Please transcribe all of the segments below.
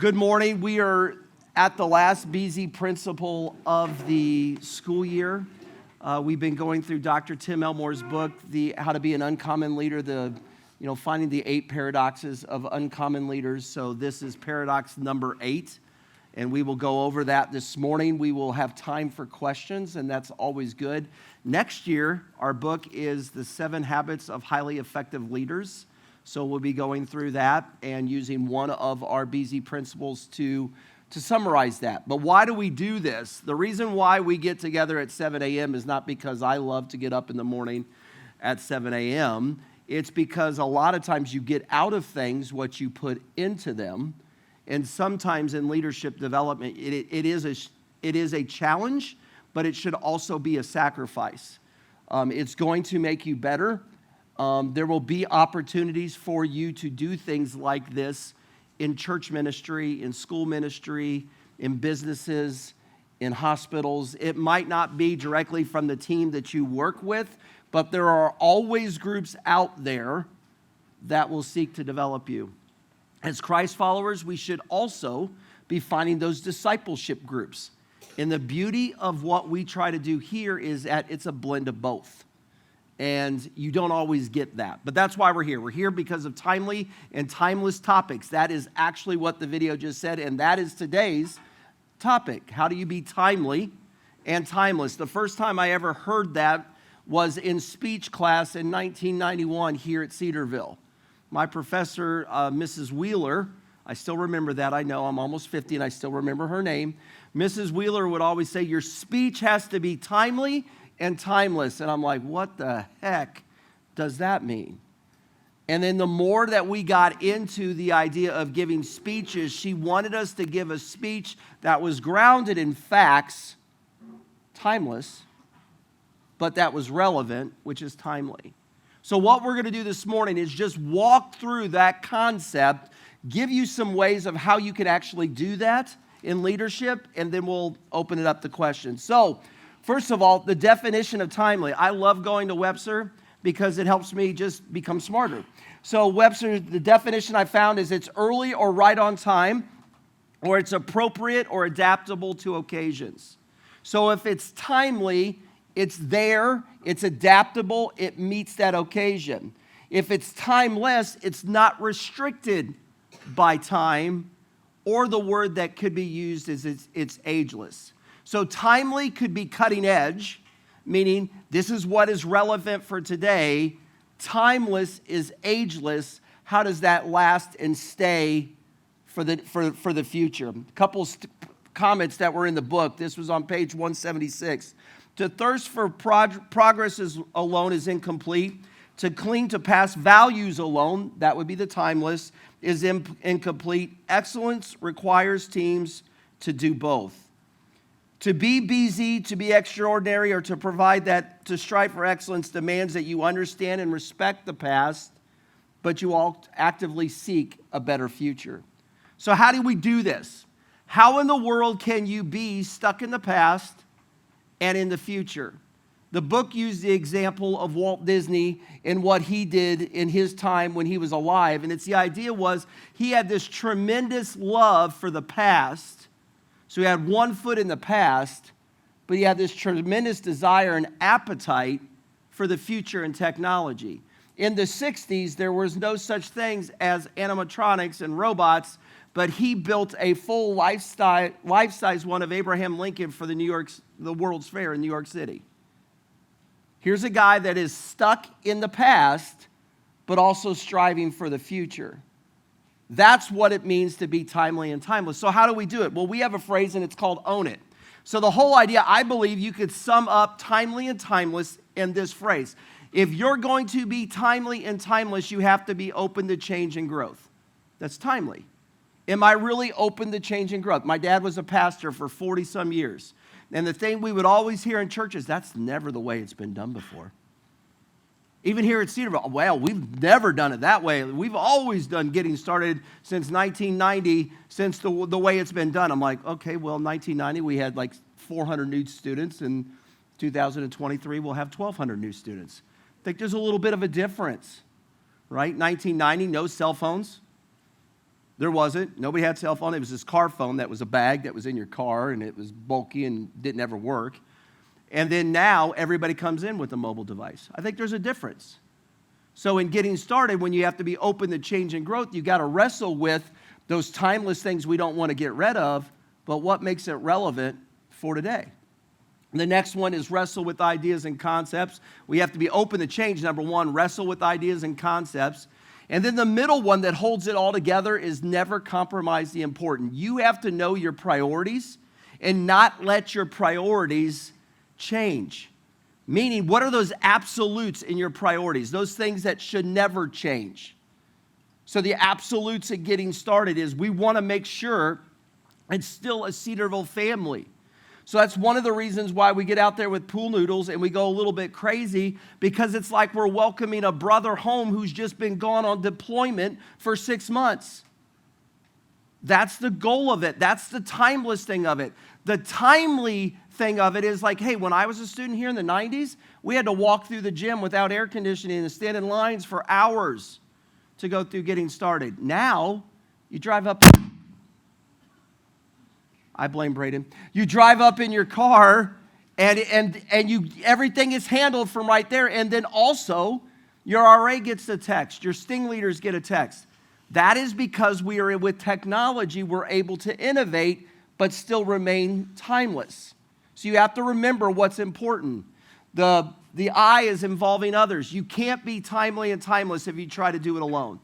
Good morning. We are at the last BZ principle of the school year. We've been going through Dr. Tim Elmore's book, How to Be an Uncommon Leader, finding the 8 paradoxes of uncommon leaders. So this is paradox number 8, and we will go over that this morning. We will have time for questions, and that's always good. Next year, our book is The 7 Habits of Highly Effective Leaders. So we'll be going through that and using one of our BZ principles to summarize that. But why do we do this? The reason why we get together at 7 a.m. is not because I love to get up in the morning at 7 a.m. It's because a lot of times you get out of things what you put into them. And sometimes in leadership development, it is a challenge, but it should also be a sacrifice. It's going to make you better. There will be opportunities for you to do things like this in church ministry, in school ministry, in businesses, in hospitals. It might not be directly from the team that you work with, but there are always groups out there that will seek to develop you. As Christ followers, we should also be finding those discipleship groups. And the beauty of what we try to do here is that it's a blend of both. And you don't always get that. But that's why we're here. We're here because of timely and timeless topics. That is actually what the video just said, and that is today's topic. How do you be timely and timeless? The first time I ever heard that was in speech class in 1991 here at Cedarville. My professor, Mrs. Wheeler, I still remember that. I know I'm almost 50 and I still remember her name. Mrs. Wheeler would always say, your speech has to be timely and timeless. And I'm like, what the heck does that mean? And then the more that we got into the idea of giving speeches, she wanted us to give a speech that was grounded in facts, timeless, but that was relevant, which is timely. So what we're going to do this morning is just walk through that concept, give you some ways of how you can actually do that in leadership, and then we'll open it up to questions. So, first of all, the definition of timely. I love going to Webster because it helps me just become smarter. So Webster, the definition I found is it's early or right on time, or it's appropriate or adaptable to occasions. So if it's timely, it's there, it's adaptable, it meets that occasion. If it's timeless, it's not restricted by time, or the word that could be used is it's ageless. So timely could be cutting edge, meaning this is what is relevant for today. Timeless is ageless. How does that last and stay for the future? A couple comments that were in the book. This was on page 176. To thirst for progress alone is incomplete. To cling to past values alone, that would be the timeless, is incomplete. Excellence requires teams to do both. To be BZ, to be extraordinary, or to provide that, to strive for excellence demands that you understand and respect the past, but you all actively seek a better future. So how do we do this? How in the world can you be stuck in the past and in the future? The book used the example of Walt Disney and what he did in his time when he was alive. And the idea was he had this tremendous love for the past. So he had one foot in the past, but he had this tremendous desire and appetite for the future and technology. In the 60s, there was no such things as animatronics and robots, but he built a full life-size one of Abraham Lincoln for the World's Fair in New York City. Here's a guy that is stuck in the past, but also striving for the future. That's what it means to be timely and timeless. So how do we do it? Well, we have a phrase, and it's called own it. So the whole idea, I believe you could sum up timely and timeless in this phrase. If you're going to be timely and timeless, you have to be open to change and growth. That's timely. Am I really open to change and growth? My dad was a pastor for 40-some years. And the thing we would always hear in churches, that's never the way it's been done before. Even here at Cedarville, well, we've never done it that way. We've always done getting started since 1990, since the way it's been done. I'm like, okay, well, 1990, we had like 400 new students. In 2023, we'll have 1,200 new students. I think there's a little bit of a difference, right? 1990, no cell phones. There wasn't. Nobody had a cell phone. It was this car phone that was a bag that was in your car, and it was bulky and didn't ever work. And then now everybody comes in with a mobile device. I think there's a difference. So in getting started, when you have to be open to change and growth, you got to wrestle with those timeless things we don't want to get rid of, but what makes it relevant for today. The next one is wrestle with ideas and concepts. We have to be open to change. Number one, wrestle with ideas and concepts. And then the middle one that holds it all together is never compromise the important. You have to know your priorities and not let your priorities change. Meaning, what are those absolutes in your priorities? Those things that should never change. So the absolutes at getting started is we want to make sure it's still a Cedarville family. So that's one of the reasons why we get out there with pool noodles and we go a little bit crazy, because it's like we're welcoming a brother home who's just been gone on deployment for 6 months. That's the goal of it. That's the timeless thing of it. The timely thing of it is like, hey, when I was a student here in the 90s, we had to walk through the gym without air conditioning and stand in lines for hours to go through getting started. Now, you drive up. I blame Braden. You drive up in your car and you everything is handled from right there. And then also, your RA gets a text. Your sting leaders get a text. That is because we are with technology, we're able to innovate, but still remain timeless. So you have to remember what's important. The I is involving others. You can't be timely and timeless if you try to do it alone.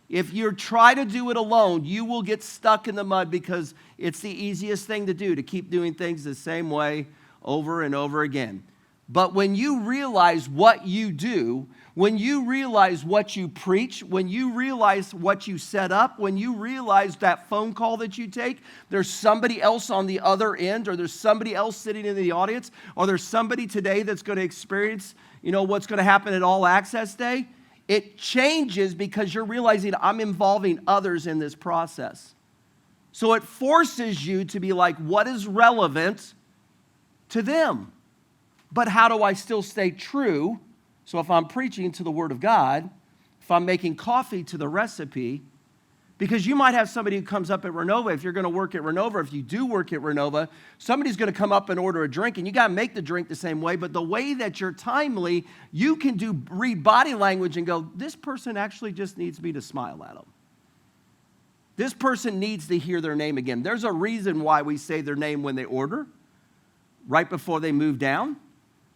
If you try to do it alone, you will get stuck in the mud because it's the easiest thing to do, to keep doing things the same way over and over again. But when you realize what you do, when you realize what you preach, when you realize what you set up, when you realize that phone call that you take, there's somebody else on the other end, or there's somebody else sitting in the audience, or there's somebody today that's going to experience, what's going to happen at All Access Day. It changes because you're realizing I'm involving others in this process. So it forces you to be like, what is relevant to them? But how do I still stay true? So if I'm preaching to the Word of God, if I'm making coffee to the recipe, because you might have somebody who comes up at Renova. If you're going to work at Renova, if you do work at Renova, somebody's going to come up and order a drink, and you got to make the drink the same way. But the way that you're timely, you can read body language and go, this person actually just needs me to smile at them. This person needs to hear their name again. There's a reason why we say their name when they order, right before they move down,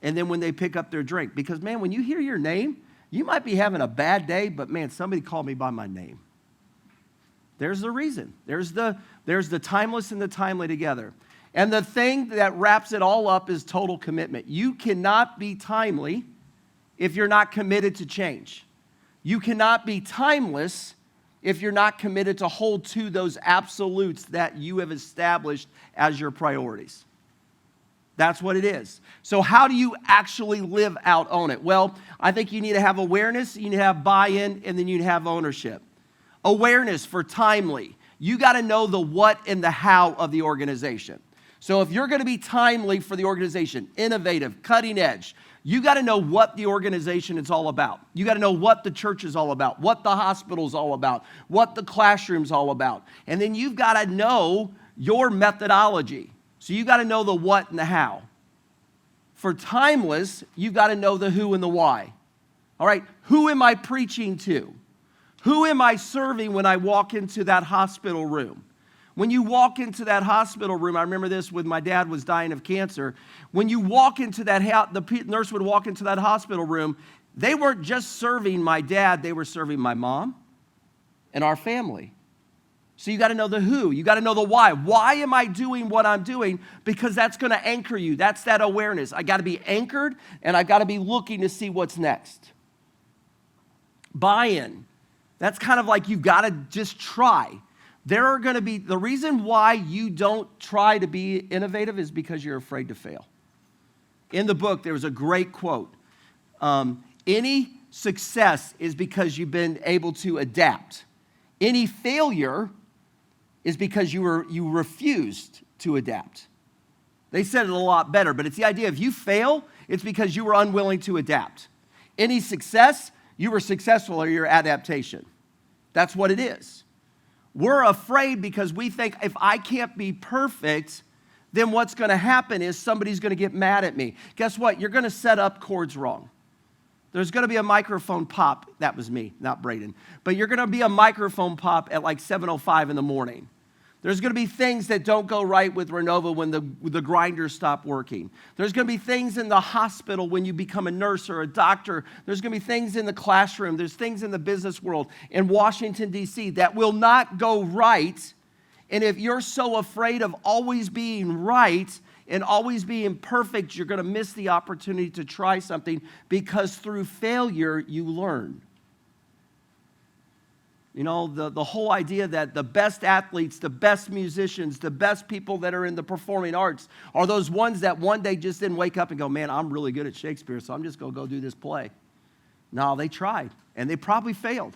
and then when they pick up their drink. Because, man, when you hear your name, you might be having a bad day, but, man, somebody called me by my name. There's the reason. There's the timeless and the timely together. And the thing that wraps it all up is total commitment. You cannot be timely if you're not committed to change. You cannot be timeless if you're not committed to hold to those absolutes that you have established as your priorities. That's what it is. So how do you actually live out on it? Well, I think you need to have awareness, you need to have buy-in, and then you need to have ownership. Awareness for timely. You got to know the what and the how of the organization. So if you're going to be timely for the organization, innovative, cutting edge, you got to know what the organization is all about. You got to know what the church is all about, what the hospital is all about, what the classroom is all about. And then you've got to know your methodology. So you got to know the what and the how. For timeless, you got to know the who and the why. All right, who am I preaching to? Who am I serving when I walk into that hospital room? When you walk into that hospital room, I remember this when my dad was dying of cancer. When you walk into that, the nurse would walk into that hospital room, they weren't just serving my dad, they were serving my mom and our family. So you got to know the who. You got to know the why. Why am I doing what I'm doing? Because that's going to anchor you. That's that awareness. I got to be anchored, and I got to be looking to see what's next. Buy-in. That's kind of like you've got to just try. There are going to be, the reason why you don't try to be innovative is because you're afraid to fail. In the book, there was a great quote. Any success is because you've been able to adapt. Any failure is because you refused to adapt. They said it a lot better, but it's the idea if you fail, it's because you were unwilling to adapt. Any success, you were successful or your adaptation. That's what it is. We're afraid because we think if I can't be perfect, then what's going to happen is somebody's going to get mad at me. Guess what? You're going to set up chords wrong. There's going to be a microphone pop. That was me, not Braden. But you're going to be a microphone pop at like 7:05 in the morning. There's going to be things that don't go right with Renova when the grinders stop working. There's going to be things in the hospital when you become a nurse or a doctor. There's going to be things in the classroom. There's things in the business world in Washington, D.C. that will not go right. And if you're so afraid of always being right and always being perfect, you're going to miss the opportunity to try something, because through failure, you learn. You know, the whole idea that the best athletes, the best musicians, the best people that are in the performing arts are those ones that one day just didn't wake up and go, man, I'm really good at Shakespeare, so I'm just going to go do this play. No, they tried, and they probably failed.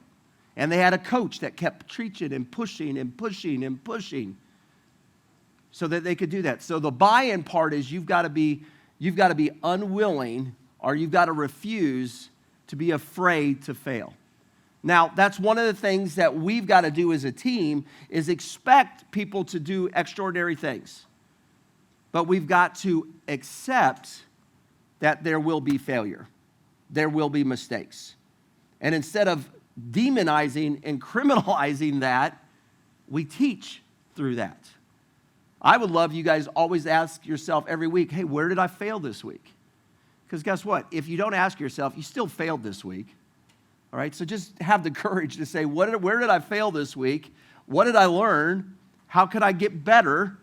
And they had a coach that kept preaching and pushing and pushing and pushing so that they could do that. So the buy-in part is you've got to be unwilling, or you've got to refuse to be afraid to fail. Now, that's one of the things that we've got to do as a team, is expect people to do extraordinary things. But we've got to accept that there will be failure. There will be mistakes. And instead of demonizing and criminalizing that, we teach through that. I would love you guys always ask yourself every week, hey, where did I fail this week? Because guess what? If you don't ask yourself, you still failed this week. All right, so just have the courage to say, where did I fail this week? What did I learn? How could I get better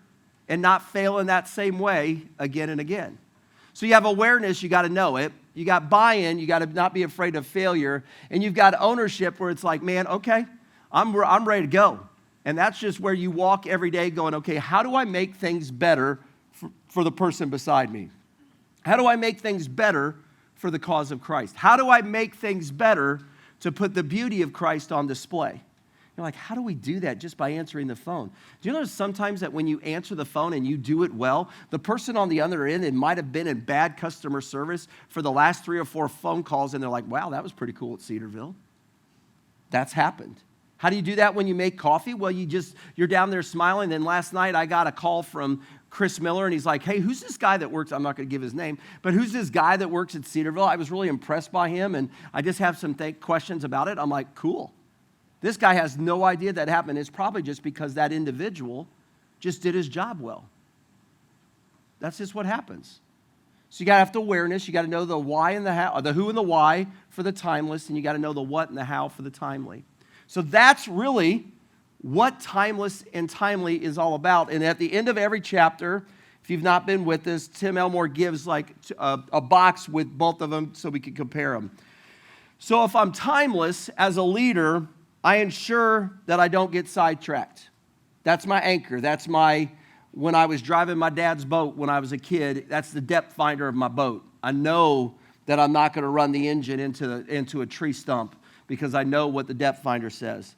and not fail in that same way again and again? So you have awareness, you got to know it. You got buy-in, you got to not be afraid of failure. And you've got ownership, where it's like, man, okay, I'm ready to go. And that's just where you walk every day going, okay, how do I make things better for the person beside me? How do I make things better for the cause of Christ? How do I make things better to put the beauty of Christ on display? You're like, how do we do that just by answering the phone? Do you notice sometimes that when you answer the phone and you do it well, the person on the other end, it might have been in bad customer service for the last 3 or 4 phone calls, and they're like, wow, that was pretty cool at Cedarville. That's happened. How do you do that when you make coffee? Well, you're down there smiling. Then last night I got a call from Chris Miller, and he's like, hey, who's this guy that works? I'm not going to give his name, but who's this guy that works at Cedarville? I was really impressed by him, and I just have some questions about it. I'm like, cool. This guy has no idea that happened. It's probably just because that individual just did his job well. That's just what happens. So you got to have the awareness. You got to know the why and the how, the who and the why for the timeless, and you got to know the what and the how for the timely. So that's really what timeless and timely is all about. And at the end of every chapter, if you've not been with us, Tim Elmore gives like a box with both of them so we can compare them. So if I'm timeless as a leader, I ensure that I don't get sidetracked. That's my anchor. That's when I was driving my dad's boat when I was a kid, that's the depth finder of my boat. I know that I'm not going to run the engine into a tree stump because I know what the depth finder says.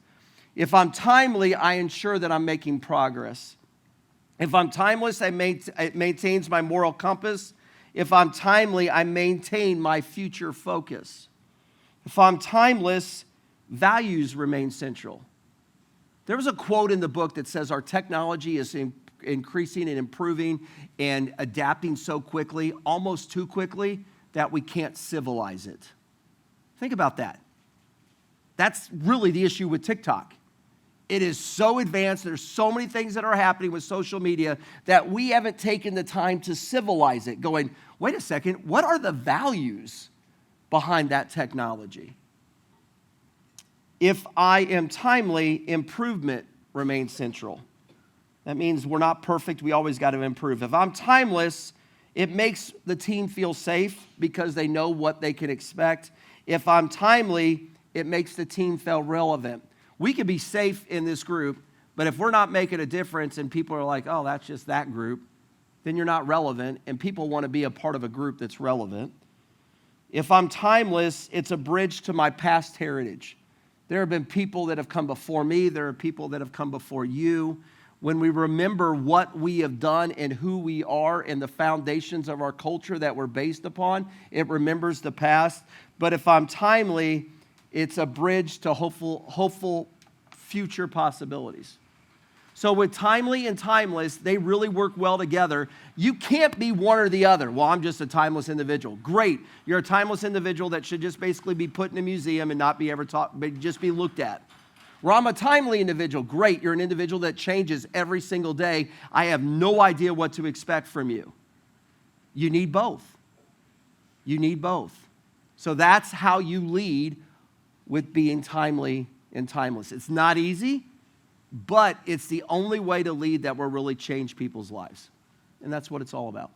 If I'm timely, I ensure that I'm making progress. If I'm timeless, it maintains my moral compass. If I'm timely, I maintain my future focus. If I'm timeless, values remain central. There was a quote in the book that says our technology is increasing and improving and adapting so quickly, almost too quickly, that we can't civilize it. Think about that. That's really the issue with TikTok. It is so advanced. There's so many things that are happening with social media that we haven't taken the time to civilize it, going, wait a second, what are the values behind that technology? If I am timely, improvement remains central. That means we're not perfect. We always got to improve. If I'm timeless, it makes the team feel safe because they know what they can expect. If I'm timely, it makes the team feel relevant. We can be safe in this group, but if we're not making a difference and people are like, oh, that's just that group, then you're not relevant, and people want to be a part of a group that's relevant. If I'm timeless, it's a bridge to my past heritage. There have been people that have come before me. There are people that have come before you. When we remember what we have done and who we are and the foundations of our culture that we're based upon, it remembers the past. But if I'm timely, it's a bridge to hopeful future possibilities. So with timely and timeless, they really work well together. You can't be one or the other. Well, I'm just a timeless individual. Great. You're a timeless individual that should just basically be put in a museum and not be ever taught, but just be looked at. Well, I'm a timely individual. Great. You're an individual that changes every single day. I have no idea what to expect from you. You need both. You need both. So that's how you lead with being timely and timeless. It's not easy, but it's the only way to lead that will really change people's lives. And that's what it's all about.